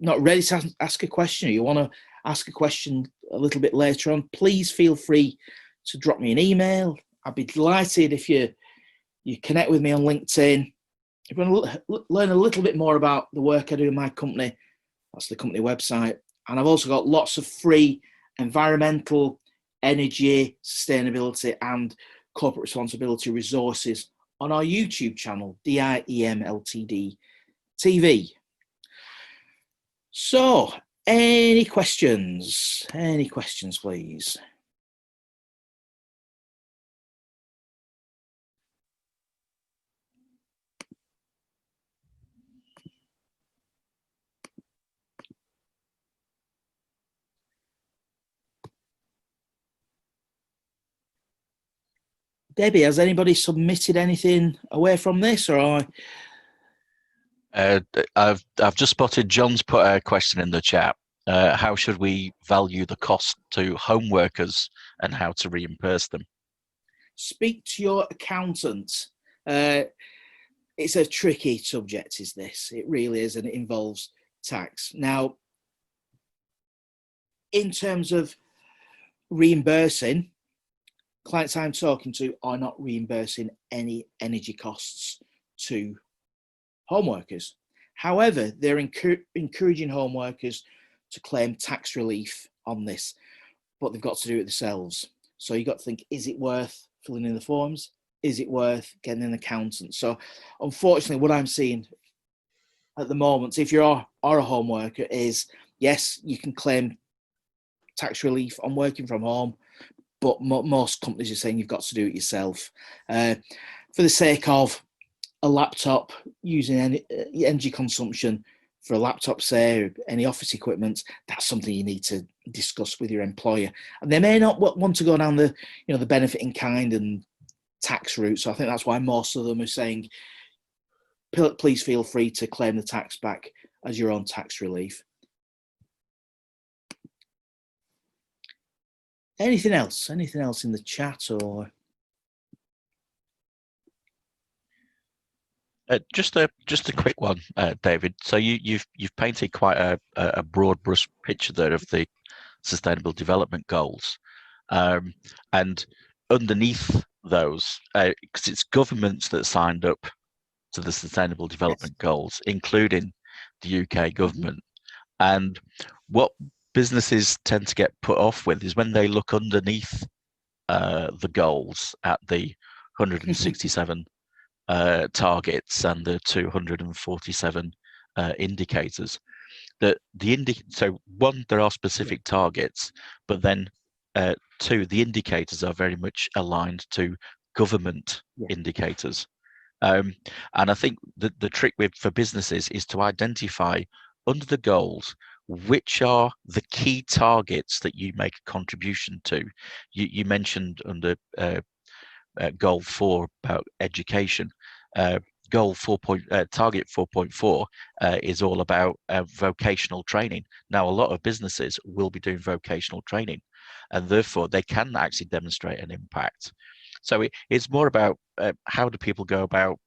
[SPEAKER 2] not ready to ask a question, or you want to ask a question a little bit later on, please feel free to drop me an email. I'd be delighted if you connect with me on LinkedIn. If you want to learn a little bit more about the work I do in my company, that's the company website. And I've also got lots of free environmental, energy, sustainability and corporate responsibility resources on our YouTube channel, DIEM Ltd TV. So, any questions? Any questions, please? Debbie, has anybody submitted anything away from this, or?
[SPEAKER 3] I've just spotted John's put a question in the chat. How should we value the cost to home workers and how to reimburse them?
[SPEAKER 2] Speak to your accountant. It's a tricky subject, is this? It really is, and it involves tax. Now, in terms of reimbursing, clients I'm talking to are not reimbursing any energy costs to home workers. However, they're encouraging home workers to claim tax relief on this, but they've got to do it themselves. So you've got to think, is it worth filling in the forms? Is it worth getting an accountant? So unfortunately, what I'm seeing at the moment, if you are a home worker, is yes, you can claim tax relief on working from home, but most companies are saying you've got to do it yourself. For the sake of a laptop, using energy consumption for a laptop, say, any office equipment, that's something you need to discuss with your employer. And they may not want to go down the, the benefit in kind and tax route. So I think that's why most of them are saying, please feel free to claim the tax back as your own tax relief. Anything else? Anything else in the chat, or?
[SPEAKER 3] Just a quick one, David. So you've painted quite a broad brush picture there of the Sustainable Development Goals, and underneath those, because it's governments that signed up to the Sustainable Development Goals, including the UK government. And what businesses tend to get put off with is when they look underneath the goals at the 167 targets and the 247 indicators. So one, there are specific targets, but then two, the indicators are very much aligned to government indicators. And I think the trick for businesses is to identify under the goals which are the key targets that you make a contribution to. You mentioned under goal 4 about education. Goal 4 target 4.4 is all about vocational training. Now, a lot of businesses will be doing vocational training, and therefore they can actually demonstrate an impact. So it's more about how do people go about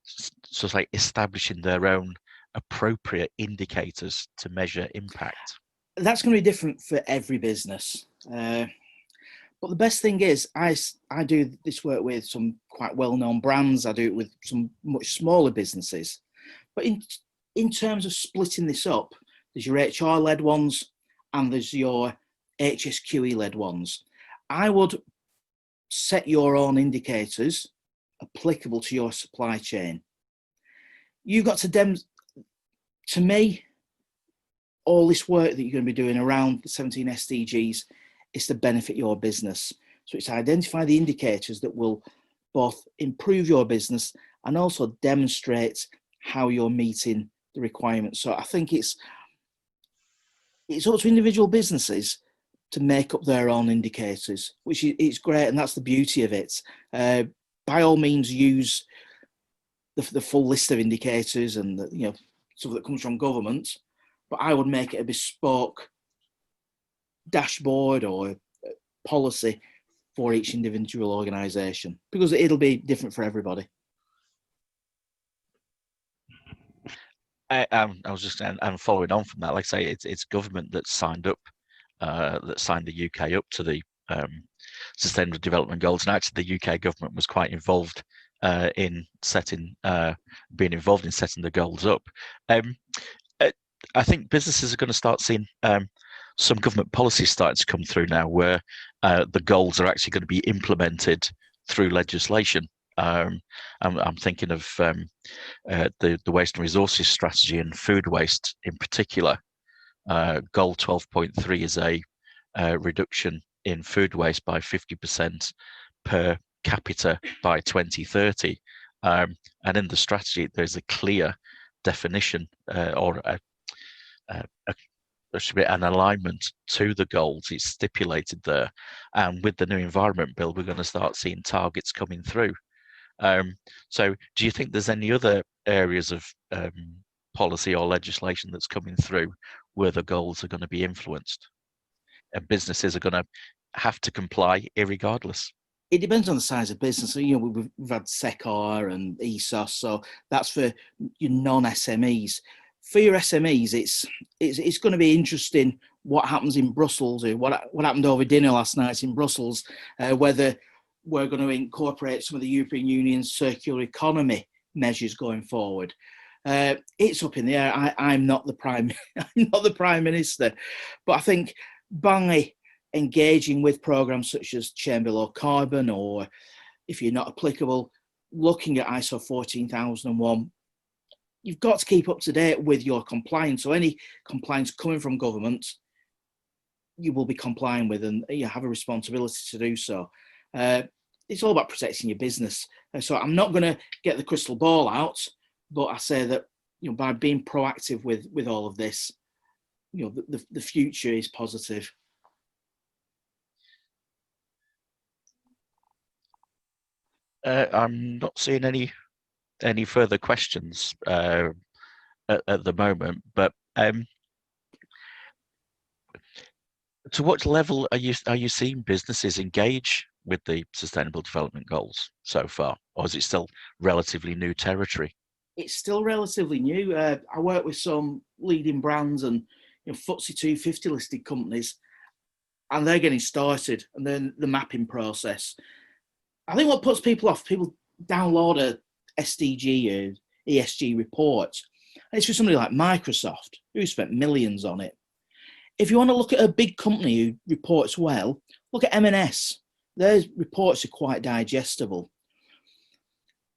[SPEAKER 3] sort of like establishing their own appropriate indicators to measure impact.
[SPEAKER 2] That's going to be different for every business. But the best thing is, I do this work with some quite well-known brands. I do it with some much smaller businesses. But in terms of splitting this up, there's your HR-led ones and there's your HSQE-led ones. I would set your own indicators applicable to your supply chain. You've got to me, all this work that you're going to be doing around the 17 SDGs is to benefit your business. So it's to identify the indicators that will both improve your business and also demonstrate how you're meeting the requirements. So I think it's up to individual businesses to make up their own indicators, which is great, and that's the beauty of it. By all means, use the full list of indicators and stuff that comes from government, but I would make it a bespoke dashboard or policy for each individual organisation, because it'll be different for everybody.
[SPEAKER 3] I was just and following on from that, like I say, it's government that signed up, that signed the UK up to the Sustainable Development Goals, and actually the UK government was quite involved in setting, being involved in setting the goals up. I think businesses are going to start seeing some government policies starting to come through now, where the goals are actually going to be implemented through legislation. I'm thinking of the waste and resources strategy and food waste in particular. Goal 12.3 is a reduction in food waste by 50% per capita by 2030. And in the strategy, there's a clear definition or there should be an alignment to the goals. It's stipulated there. And with the new Environment Bill, we're going to start seeing targets coming through. So do you think there's any other areas of policy or legislation that's coming through where the goals are going to be influenced and businesses are going to have to comply irregardless?
[SPEAKER 2] It depends on the size of business. So, we've had SECAR and ESOS, so that's for your non-SMEs. For your SMEs, it's going to be interesting what happens in Brussels, or what happened over dinner last night in Brussels, whether we're going to incorporate some of the European Union's circular economy measures going forward. It's up in the air. I'm not the prime minister, but I think by engaging with programs such as Chamber Law Carbon, or if you're not applicable, looking at ISO 14001, you've got to keep up to date with your compliance. So any compliance coming from government, you will be complying with, and you have a responsibility to do so. It's all about protecting your business. So I'm not going to get the crystal ball out, but I say that by being proactive with all of this, the future is positive.
[SPEAKER 3] I'm not seeing any further questions at the moment, but to what level are you seeing businesses engage with the Sustainable Development Goals so far, or is it still relatively new territory?
[SPEAKER 2] It's still relatively new. I work with some leading brands and FTSE 250 listed companies, and they're getting started, and then the mapping process. I think what puts people off, people download a SDG or ESG report, and it's for somebody like Microsoft, who spent millions on it. If you want to look at a big company who reports well, look at M&S. Their reports are quite digestible.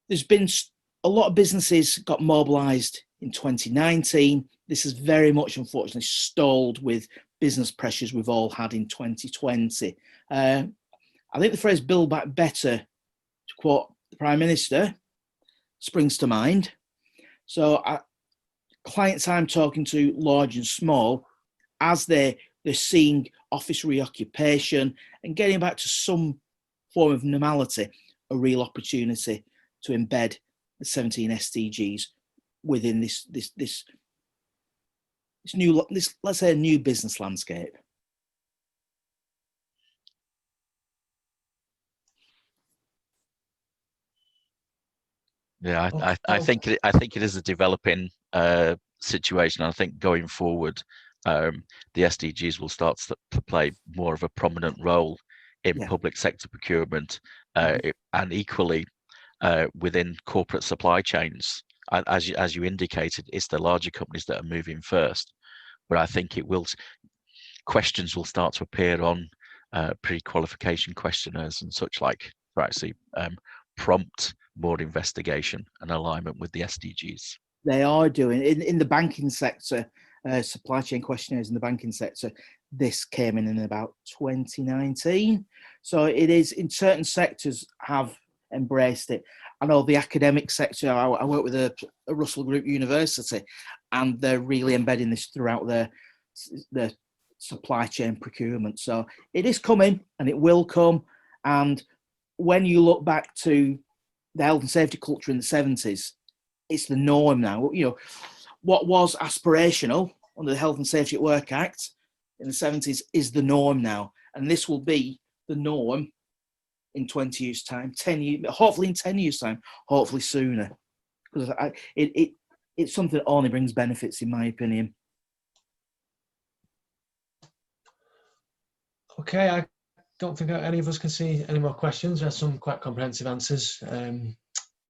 [SPEAKER 2] There's been a lot of businesses got mobilised in 2019. This is very much, unfortunately, stalled with business pressures we've all had in 2020. I think the phrase "build back better," to quote the Prime Minister, springs to mind. So clients I'm talking to, large and small, as they're seeing office reoccupation and getting back to some form of normality, a real opportunity to embed the 17 SDGs within this new, let's say, a new business landscape.
[SPEAKER 3] Yeah,
[SPEAKER 1] Oh,
[SPEAKER 3] I think it is a developing situation. I think going forward, the SDGs will start to play more of a prominent role in public sector procurement, and equally within corporate supply chains. As you indicated, it's the larger companies that are moving first, but I think questions will start to appear on pre-qualification questionnaires and such like to actually prompt more investigation and alignment with the SDGs.
[SPEAKER 2] They are doing in the banking sector, supply chain questionnaires in the banking sector. This came in about 2019, so it is in certain sectors have embraced it. I know the academic sector. I work with a Russell Group university, and they're really embedding this throughout their supply chain procurement. So it is coming, and it will come. And when you look back to the health and safety culture in the 70s, it's the norm now. You know, what was aspirational under the Health and Safety at Work Act in the 70s is the norm now. And this will be the norm in 20 years' time, 10 years, hopefully in 10 years' time, hopefully sooner. Because it's something that only brings benefits, in my opinion.
[SPEAKER 1] Okay, I don't think any of us can see any more questions. There's some quite comprehensive answers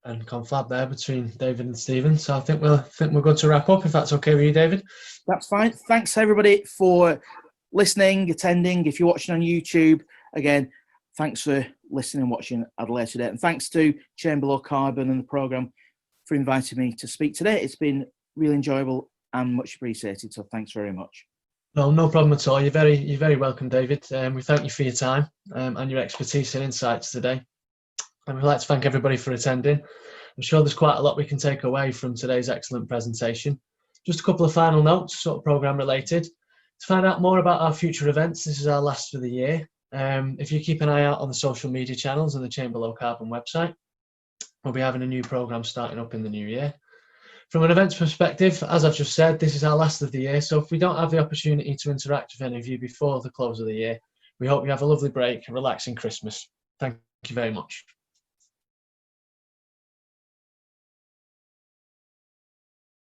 [SPEAKER 1] and conflab there between David and Stephen. So I think we're good to wrap up, if that's okay with you, David.
[SPEAKER 2] That's fine. Thanks everybody for listening, attending. If you're watching on YouTube, again, thanks for listening and watching at a later date. And thanks to Chamber Low Carbon and the programme for inviting me to speak today. It's been really enjoyable and much appreciated. So thanks very much.
[SPEAKER 1] No problem at all. You're very welcome, David. We thank you for your time and your expertise and insights today. And we'd like to thank everybody for attending. I'm sure there's quite a lot we can take away from today's excellent presentation. Just a couple of final notes, sort of programme related. To find out more about our future events, this is our last for the year. If you keep an eye out on the social media channels and the Chamber Low Carbon website, we'll be having a new programme starting up in the new year. From an events perspective, as I've just said, this is our last of the year. So if we don't have the opportunity to interact with any of you before the close of the year, we hope you have a lovely break, a relaxing Christmas. Thank you very much.